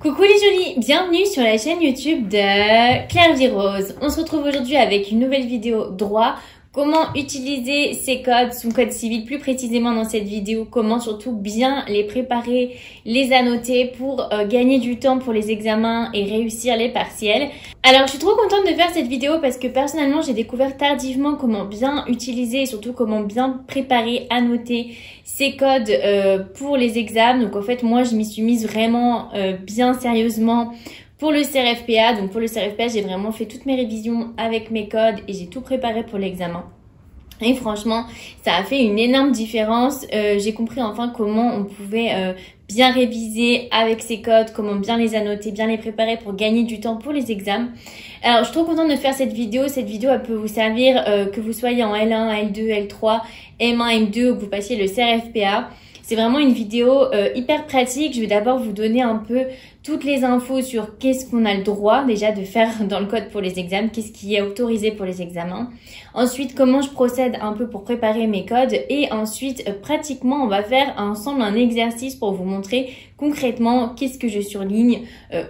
Coucou les jolies, bienvenue sur la chaîne YouTube de Claire Vie Rose. On se retrouve aujourd'hui avec une nouvelle vidéo droit. Comment utiliser ces codes, son code civil plus précisément dans cette vidéo, comment surtout bien les préparer, les annoter pour gagner du temps pour les examens et réussir les partiels. Alors je suis trop contente de faire cette vidéo parce que personnellement j'ai découvert tardivement comment bien utiliser et surtout comment bien préparer, annoter ces codes pour les examens. Donc en fait moi je m'y suis mise vraiment bien sérieusement pour le CRFPA. Donc pour le CRFPA, j'ai vraiment fait toutes mes révisions avec mes codes et j'ai tout préparé pour l'examen. Et franchement, ça a fait une énorme différence. J'ai compris enfin comment on pouvait bien réviser avec ces codes, comment bien les annoter, bien les préparer pour gagner du temps pour les examens. Alors, je suis trop contente de faire cette vidéo. Cette vidéo, elle peut vous servir que vous soyez en L1, L2, L3, M1, M2 ou que vous passiez le CRFPA. C'est vraiment une vidéo hyper pratique. Je vais d'abord vous donner un peu toutes les infos sur qu'est-ce qu'on a le droit déjà de faire dans le code pour les examens, qu'est-ce qui est autorisé pour les examens. Ensuite, comment je procède un peu pour préparer mes codes. Et ensuite, pratiquement, on va faire ensemble un exercice pour vous montrer concrètement qu'est-ce que je surligne,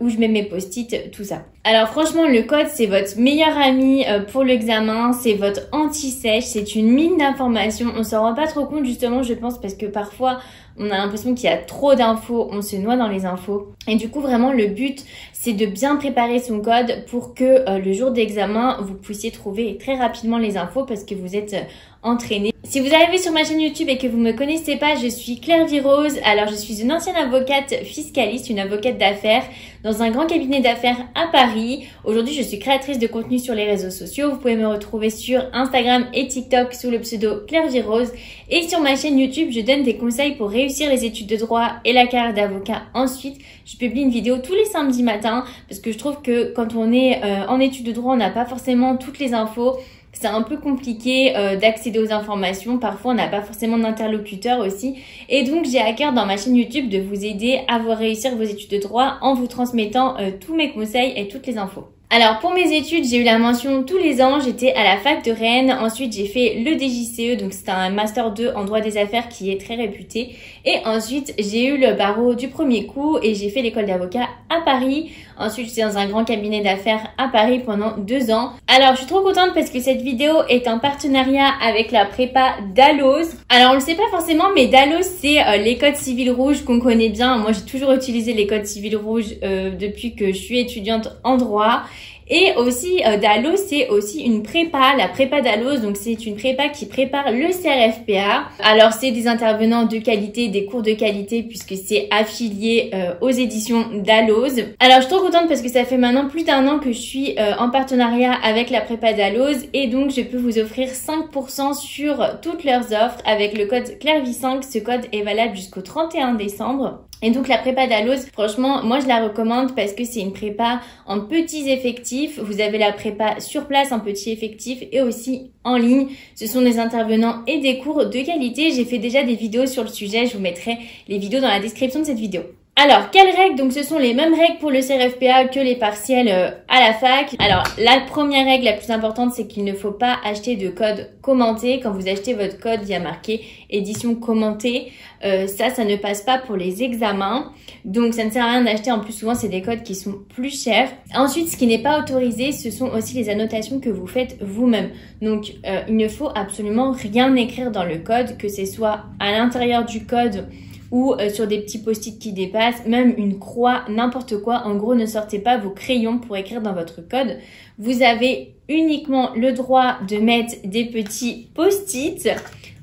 où je mets mes post-it, tout ça. Alors franchement, le code, c'est votre meilleur ami pour l'examen, c'est votre anti-sèche, c'est une mine d'informations. On s'en rend pas trop compte justement, je pense, parce que parfois, on a l'impression qu'il y a trop d'infos, on se noie dans les infos. Et du coup, vraiment, le but, c'est de bien préparer son code pour que le jour d'examen, vous puissiez trouver très rapidement les infos parce que vous êtes entraîné. Si vous arrivez sur ma chaîne YouTube et que vous ne me connaissez pas, je suis Claire Vie Rose. Alors, je suis une ancienne avocate fiscaliste, une avocate d'affaires dans un grand cabinet d'affaires à Paris. Aujourd'hui, je suis créatrice de contenu sur les réseaux sociaux. Vous pouvez me retrouver sur Instagram et TikTok sous le pseudo Claire Vie Rose. Et sur ma chaîne YouTube, je donne des conseils pour réussir les études de droit et la carrière d'avocat ensuite. Je publie une vidéo tous les samedis matins parce que je trouve que quand on est en études de droit, on n'a pas forcément toutes les infos. C'est un peu compliqué d'accéder aux informations. Parfois, on n'a pas forcément d'interlocuteur aussi. Et donc, j'ai à cœur dans ma chaîne YouTube de vous aider à vous réussir vos études de droit en vous transmettant tous mes conseils et toutes les infos. Alors, pour mes études, j'ai eu la mention tous les ans. J'étais à la fac de Rennes. Ensuite, j'ai fait le DJCE. Donc, c'est un Master 2 en droit des affaires qui est très réputé. Et ensuite, j'ai eu le barreau du premier coup et j'ai fait l'école d'avocat à Paris. Ensuite, j'étais dans un grand cabinet d'affaires à Paris pendant 2 ans. Alors, je suis trop contente parce que cette vidéo est en partenariat avec la prépa Dalloz. Alors, on le sait pas forcément, mais Dalloz, c'est les codes civils rouges qu'on connaît bien. Moi, j'ai toujours utilisé les codes civils rouges depuis que je suis étudiante en droit. Et aussi, Dalloz, c'est aussi une prépa, la prépa Dalloz. Donc, c'est une prépa qui prépare le CRFPA. Alors, c'est des intervenants de qualité, des cours de qualité, puisque c'est affilié aux éditions Dalloz. Alors, je suis trop contente parce que ça fait maintenant plus d'1 an que je suis en partenariat avec la prépa Dalloz. Et donc, je peux vous offrir 5% sur toutes leurs offres avec le code CLAIREVIE5. Ce code est valable jusqu'au 31 décembre. Et donc la prépa Dalloz, franchement, moi je la recommande parce que c'est une prépa en petits effectifs. Vous avez la prépa sur place en petits effectifs et aussi en ligne. Ce sont des intervenants et des cours de qualité. J'ai fait déjà des vidéos sur le sujet. Je vous mettrai les vidéos dans la description de cette vidéo. Alors, quelles règles? Donc, ce sont les mêmes règles pour le CRFPA que les partiels à la fac. Alors, la première règle la plus importante, c'est qu'il ne faut pas acheter de code commenté. Quand vous achetez votre code, il y a marqué édition commentée. Ça ne passe pas pour les examens. Donc, ça ne sert à rien d'acheter. En plus, souvent, c'est des codes qui sont plus chers. Ensuite, ce qui n'est pas autorisé, ce sont aussi les annotations que vous faites vous-même. Donc, il ne faut absolument rien écrire dans le code, que ce soit à l'intérieur du code ou sur des petits post-it qui dépassent, même une croix, n'importe quoi. En gros, ne sortez pas vos crayons pour écrire dans votre code. Vous avez uniquement le droit de mettre des petits post-it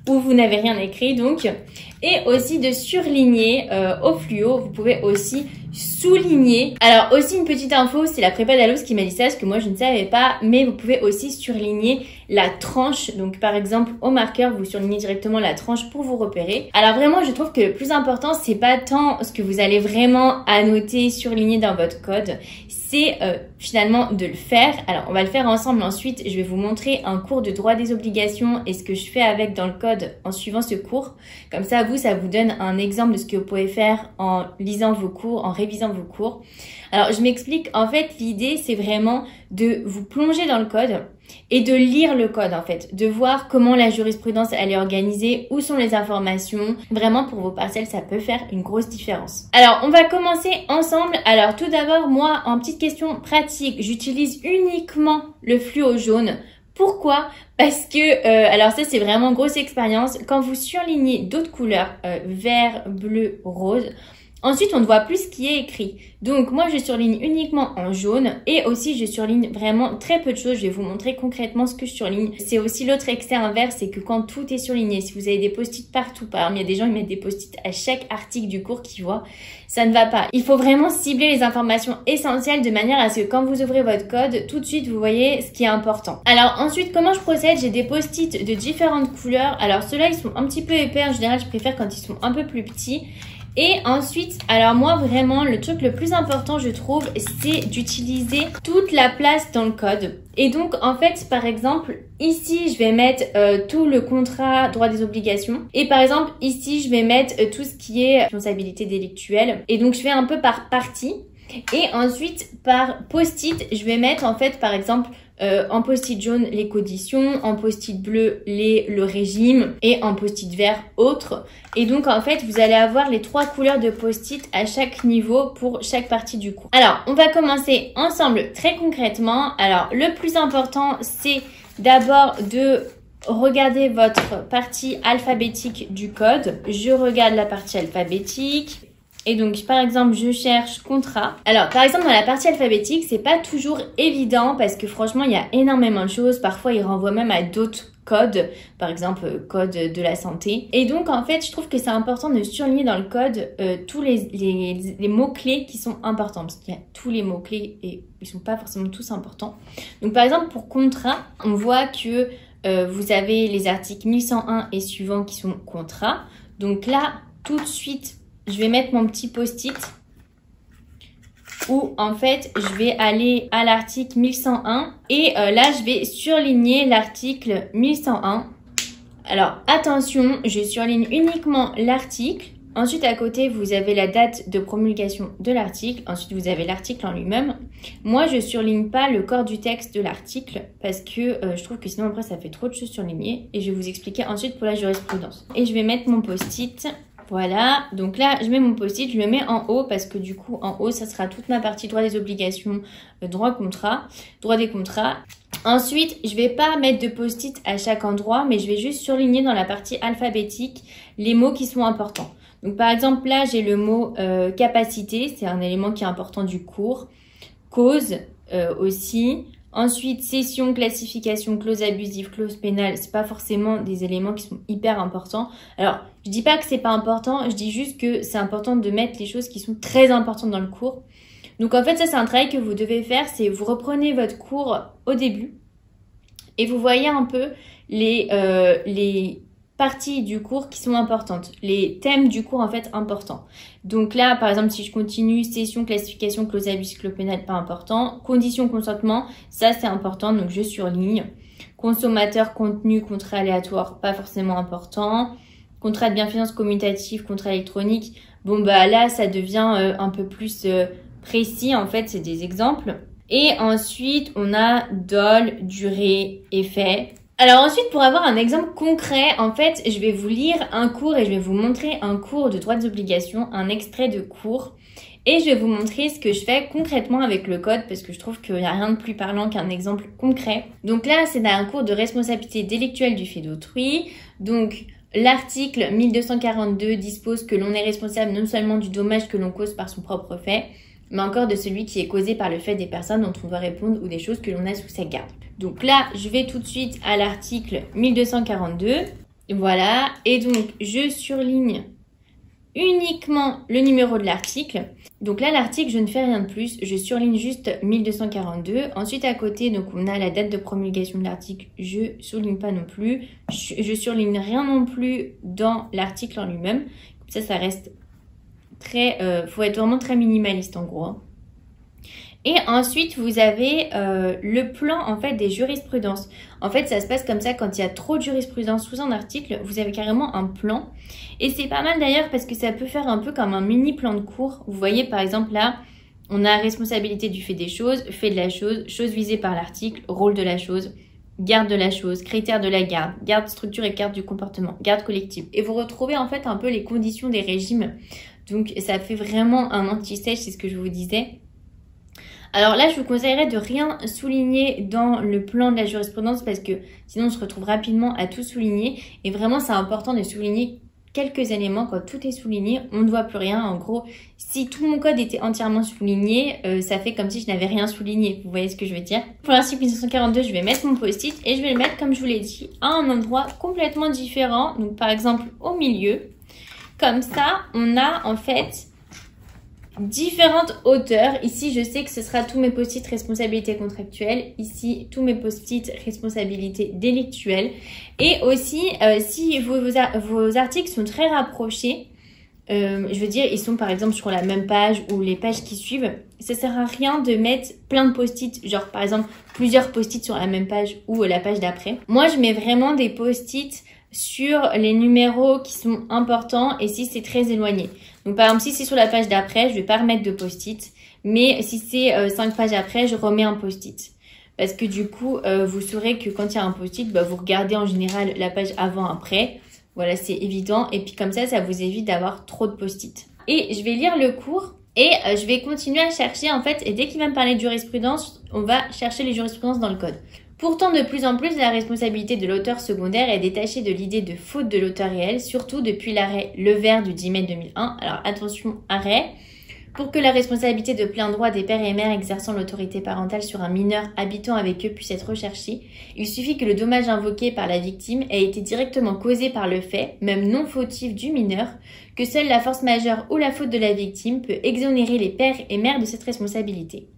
où vous n'avez rien écrit donc, et aussi de surligner au fluo. Vous pouvez aussi souligner. Alors aussi une petite info, c'est la prépa Dalloz qui m'a dit ça parce que moi je ne savais pas, mais vous pouvez aussi surligner la tranche. Donc par exemple au marqueur, vous surlignez directement la tranche pour vous repérer. Alors vraiment, je trouve que le plus important, c'est pas tant ce que vous allez vraiment annoter, surligner dans votre code, c'est finalement de le faire. Alors on va le faire ensemble ensuite. Je vais vous montrer un cours de droit des obligations et ce que je fais avec dans le code en suivant ce cours. Comme ça, vous, ça vous donne un exemple de ce que vous pouvez faire en lisant vos cours, en révisant vos cours. Alors, je m'explique. En fait, l'idée, c'est vraiment de vous plonger dans le code et de lire le code, en fait. De voir comment la jurisprudence, elle est organisée, où sont les informations. Vraiment, pour vos partiels, ça peut faire une grosse différence. Alors, on va commencer ensemble. Alors, tout d'abord, moi, en petite question pratique, j'utilise uniquement le fluo jaune. Pourquoi? Parce que, alors ça, c'est vraiment grosse expérience. Quand vous surlignez d'autres couleurs, vert, bleu, rose, ensuite, on ne voit plus ce qui est écrit. Donc, moi, je surligne uniquement en jaune et aussi, je surligne vraiment très peu de choses. Je vais vous montrer concrètement ce que je surligne. C'est aussi l'autre excès inverse, c'est que quand tout est surligné, si vous avez des post-it partout, par exemple, il y a des gens qui mettent des post-it à chaque article du cours qu'ils voient, ça ne va pas. Il faut vraiment cibler les informations essentielles de manière à ce que quand vous ouvrez votre code, tout de suite, vous voyez ce qui est important. Alors, ensuite, comment je procède? J'ai des post-it de différentes couleurs. Alors, ceux-là, ils sont un petit peu épais. En général, je préfère quand ils sont un peu plus petits. Et ensuite, alors moi vraiment, le truc le plus important je trouve, c'est d'utiliser toute la place dans le code. Et donc en fait, par exemple, ici je vais mettre tout le contrat droit des obligations. Et par exemple, ici je vais mettre tout ce qui est responsabilité délictuelle. Et donc je fais un peu par partie. Et ensuite, par post-it, je vais mettre en fait par exemple en post-it jaune les conditions, en post-it bleu le régime et en post-it vert autre. Et donc en fait vous allez avoir les 3 couleurs de post-it à chaque niveau pour chaque partie du cours. Alors on va commencer ensemble très concrètement. Alors le plus important c'est d'abord de regarder votre partie alphabétique du code. Je regarde la partie alphabétique. Et donc, par exemple, je cherche contrat. Alors, par exemple, dans la partie alphabétique, c'est pas toujours évident parce que franchement, il y a énormément de choses. Parfois, il renvoie même à d'autres codes. Par exemple, code de la santé. Et donc, en fait, je trouve que c'est important de surligner dans le code tous les mots-clés qui sont importants. Parce qu'il y a tous les mots-clés et ils sont pas forcément tous importants. Donc, par exemple, pour contrat, on voit que vous avez les articles 1101 et suivants qui sont contrats. Donc là, tout de suite, je vais mettre mon petit post-it où en fait je vais aller à l'article 1101 et là je vais surligner l'article 1101. Alors attention, je surligne uniquement l'article. Ensuite à côté vous avez la date de promulgation de l'article. Ensuite vous avez l'article en lui-même. Moi je surligne pas le corps du texte de l'article parce que je trouve que sinon après ça fait trop de choses surlignées. Et je vais vous expliquer ensuite pour la jurisprudence. Et je vais mettre mon post-it. Voilà, donc là, je mets mon post-it, je le mets en haut parce que du coup, en haut, ça sera toute ma partie droit des obligations, droit des contrats. Ensuite, je vais pas mettre de post-it à chaque endroit, mais je vais juste surligner dans la partie alphabétique les mots qui sont importants. Donc par exemple, là, j'ai le mot capacité, c'est un élément qui est important du cours. Cause aussi. Ensuite, session, classification, clause abusive, clause pénale, c'est pas forcément des éléments qui sont hyper importants. Alors, je dis pas que c'est pas important, je dis juste que c'est important de mettre les choses qui sont très importantes dans le cours. Donc en fait, ça c'est un travail que vous devez faire, c'est vous reprenez votre cours au début et vous voyez un peu les parties du cours qui sont importantes, les thèmes du cours en fait importants. Donc là, par exemple, si je continue, session, classification, clause abusive, clause pénale, pas important. Condition, consentement, ça c'est important, donc je surligne. Consommateur, contenu, contrat aléatoire, pas forcément important. Contrat de bienfaisance commutatif, contrat électronique, bon bah là ça devient un peu plus précis, en fait c'est des exemples. Et ensuite on a dol, durée, effet. Alors ensuite, pour avoir un exemple concret, en fait, je vais vous lire un cours et je vais vous montrer un cours de droit des obligations, un extrait de cours. Et je vais vous montrer ce que je fais concrètement avec le code parce que je trouve qu'il n'y a rien de plus parlant qu'un exemple concret. Donc là, c'est un cours de responsabilité délictuelle du fait d'autrui. Donc l'article 1242 dispose que l'on est responsable non seulement du dommage que l'on cause par son propre fait, mais encore de celui qui est causé par le fait des personnes dont on doit répondre ou des choses que l'on a sous sa garde. Donc là, je vais tout de suite à l'article 1242. Voilà. Et donc, je surligne uniquement le numéro de l'article. Donc là, l'article, je ne fais rien de plus. Je surligne juste 1242. Ensuite, à côté, donc on a la date de promulgation de l'article. Je souligne pas non plus. Je surligne rien non plus dans l'article en lui-même. Ça reste très... faut être vraiment très minimaliste en gros. Hein. Et ensuite, vous avez le plan en fait des jurisprudences. En fait, ça se passe comme ça quand il y a trop de jurisprudence sous un article, vous avez carrément un plan. Et c'est pas mal d'ailleurs parce que ça peut faire un peu comme un mini plan de cours. Vous voyez par exemple là, on a responsabilité du fait des choses, fait de la chose, chose visée par l'article, rôle de la chose, garde de la chose, critères de la garde structure et garde du comportement, garde collective. Et vous retrouvez en fait un peu les conditions des régimes. Donc ça fait vraiment un anti-stage, c'est ce que je vous disais. Alors là, je vous conseillerais de rien souligner dans le plan de la jurisprudence parce que sinon on se retrouve rapidement à tout souligner. Et vraiment, c'est important de souligner quelques éléments. Quand tout est souligné, on ne voit plus rien. En gros, si tout mon code était entièrement souligné, ça fait comme si je n'avais rien souligné. Vous voyez ce que je veux dire? Pour l'article 1942, je vais mettre mon post-it et je vais le mettre, comme je vous l'ai dit, à un endroit complètement différent. Donc par exemple au milieu. Comme ça, on a en fait différentes hauteurs. Ici, je sais que ce sera tous mes post-it responsabilités contractuelles. Ici, tous mes post-it responsabilités délictuelles. Et aussi, si vos articles sont très rapprochés, je veux dire, ils sont par exemple sur la même page ou les pages qui suivent, ça sert à rien de mettre plein de post-it, genre par exemple plusieurs post-it sur la même page ou la page d'après. Moi, je mets vraiment des post-it sur les numéros qui sont importants et si c'est très éloigné. Donc par exemple, si c'est sur la page d'après, je vais pas remettre de post-it. Mais si c'est 5 pages après, je remets un post-it. Parce que du coup, vous saurez que quand il y a un post-it, vous regardez en général la page avant-après. Voilà, c'est évident. Et puis comme ça vous évite d'avoir trop de post-it. Et je vais lire le cours et je vais continuer à chercher en fait. Et dès qu'il va me parler de jurisprudence, on va chercher les jurisprudences dans le code. Pourtant, de plus en plus, la responsabilité de l'auteur secondaire est détachée de l'idée de faute de l'auteur réel, surtout depuis l'arrêt Levert du 10 mai 2001. Alors attention, arrêt. Pour que la responsabilité de plein droit des pères et mères exerçant l'autorité parentale sur un mineur habitant avec eux puisse être recherchée, il suffit que le dommage invoqué par la victime ait été directement causé par le fait, même non fautif du mineur, que seule la force majeure ou la faute de la victime peut exonérer les pères et mères de cette responsabilité,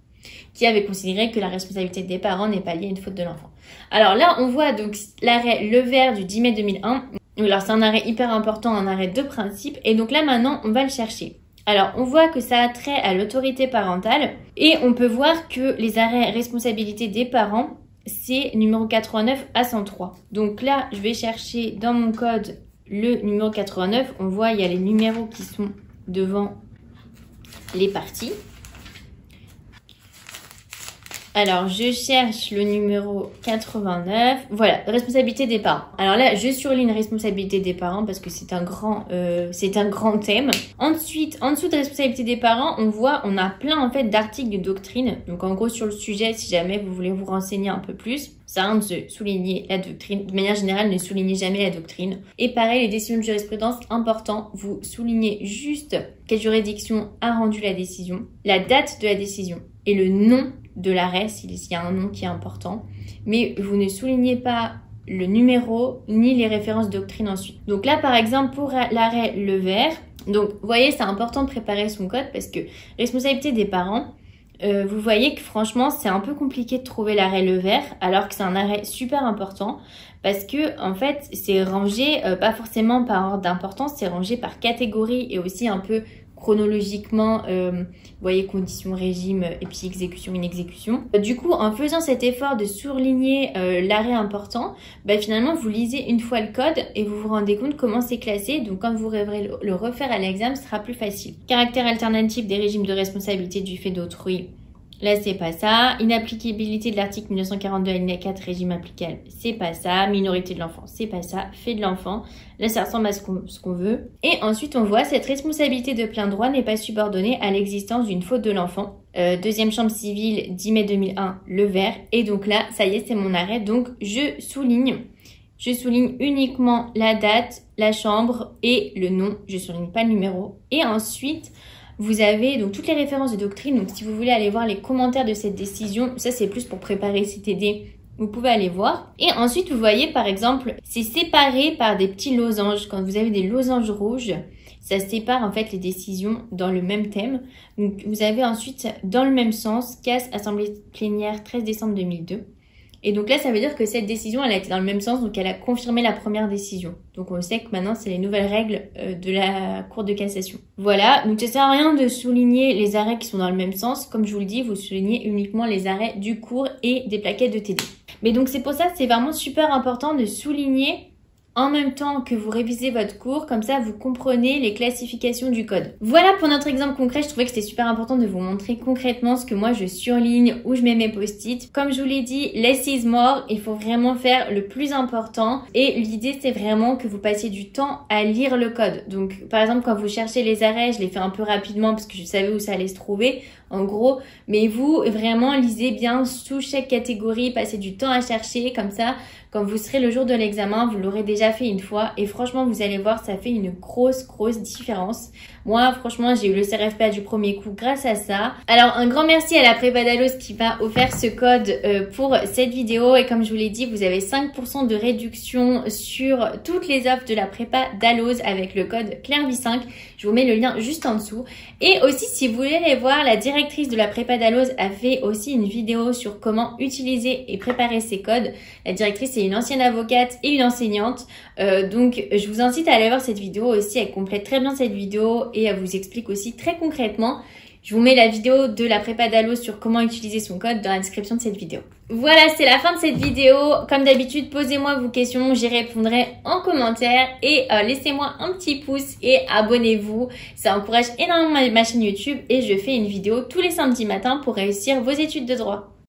qui avait considéré que la responsabilité des parents n'est pas liée à une faute de l'enfant. Alors là, on voit donc l'arrêt Levert du 10 mai 2001. Alors c'est un arrêt hyper important, un arrêt de principe. Et donc là, maintenant, on va le chercher. Alors, on voit que ça a trait à l'autorité parentale. Et on peut voir que les arrêts responsabilité des parents, c'est numéro 89 à 103. Donc là, je vais chercher dans mon code le numéro 89. On voit, il y a les numéros qui sont devant les parties. Alors, je cherche le numéro 89. Voilà, responsabilité des parents. Alors là, je surligne responsabilité des parents parce que c'est un grand thème. Ensuite, en dessous de responsabilité des parents, on a plein en fait d'articles de doctrine. Donc en gros, sur le sujet, si jamais vous voulez vous renseigner un peu plus, ça sert à rien de souligner la doctrine. De manière générale, ne soulignez jamais la doctrine. Et pareil, les décisions de jurisprudence, important, vous soulignez juste quelle juridiction a rendu la décision, la date de la décision et le nom de l'arrêt, s'il y a un nom qui est important. Mais vous ne soulignez pas le numéro ni les références doctrine ensuite. Donc là, par exemple, pour l'arrêt Levert, donc vous voyez, c'est important de préparer son code parce que responsabilité des parents, vous voyez que franchement, c'est un peu compliqué de trouver l'arrêt Levert alors que c'est un arrêt super important parce que en fait, c'est rangé pas forcément par ordre d'importance, c'est rangé par catégorie et aussi un peu chronologiquement, vous voyez, conditions, régime, et puis exécution, inexécution. Du coup, en faisant cet effort de surligner l'arrêt important, finalement, vous lisez une fois le code et vous vous rendez compte comment c'est classé. Donc, quand vous devrez le refaire à l'examen, ce sera plus facile. Caractère alternatif des régimes de responsabilité du fait d'autrui. Là, c'est pas ça. Inapplicabilité de l'article 1942 alinéa 4, régime applicable, c'est pas ça. Minorité de l'enfant, c'est pas ça. Fait de l'enfant, là, ça ressemble à ce qu'on veut. Et ensuite, on voit cette responsabilité de plein droit n'est pas subordonnée à l'existence d'une faute de l'enfant. Deuxième chambre civile, 10 mai 2001, Levert. Et donc là, ça y est, c'est mon arrêt. Donc, je souligne uniquement la date, la chambre et le nom. Je souligne pas le numéro. Et ensuite, vous avez donc toutes les références de doctrine. Donc, si vous voulez aller voir les commentaires de cette décision, ça, c'est plus pour préparer CTD. Vous pouvez aller voir. Et ensuite, vous voyez, par exemple, c'est séparé par des petits losanges. Quand vous avez des losanges rouges, ça sépare en fait les décisions dans le même thème. Donc, vous avez ensuite, dans le même sens, CAS, Assemblée plénière, 13 décembre 2002. Et donc là, ça veut dire que cette décision, elle a été dans le même sens, donc elle a confirmé la première décision. Donc on sait que maintenant, c'est les nouvelles règles de la Cour de cassation. Voilà, donc ça sert à rien de souligner les arrêts qui sont dans le même sens. Comme je vous le dis, vous soulignez uniquement les arrêts du cours et des plaquettes de TD. Mais donc c'est pour ça que c'est vraiment super important de souligner en même temps que vous révisez votre cours, comme ça vous comprenez les classifications du code. Voilà pour notre exemple concret, je trouvais que c'était super important de vous montrer concrètement ce que moi je surligne, où je mets mes post-it. Comme je vous l'ai dit, less is more, il faut vraiment faire le plus important et l'idée c'est vraiment que vous passiez du temps à lire le code. Donc par exemple quand vous cherchez les arrêts, je les fais un peu rapidement parce que je savais où ça allait se trouver en gros, mais vous vraiment lisez bien sous chaque catégorie, passez du temps à chercher, comme ça quand vous serez le jour de l'examen, vous l'aurez déjà fait une fois et franchement, vous allez voir, ça fait une grosse différence. Moi, franchement, j'ai eu le CRFPA du premier coup grâce à ça. Alors, un grand merci à la prépa Dalloz qui m'a offert ce code pour cette vidéo et comme je vous l'ai dit, vous avez 5% de réduction sur toutes les offres de la prépa Dalloz avec le code CLAIRVIE5. Je vous mets le lien juste en dessous. Et aussi, si vous voulez les voir, la directrice de la prépa Dalloz a fait aussi une vidéo sur comment utiliser et préparer ces codes. La directrice est une ancienne avocate et une enseignante. Donc, je vous incite à aller voir cette vidéo aussi. Elle complète très bien cette vidéo et elle vous explique aussi très concrètement. Je vous mets la vidéo de la prépa Dalloz sur comment utiliser son code dans la description de cette vidéo. Voilà, c'est la fin de cette vidéo. Comme d'habitude, posez-moi vos questions, j'y répondrai en commentaire et laissez-moi un petit pouce et abonnez-vous. Ça encourage énormément ma chaîne YouTube et je fais une vidéo tous les samedis matins pour réussir vos études de droit.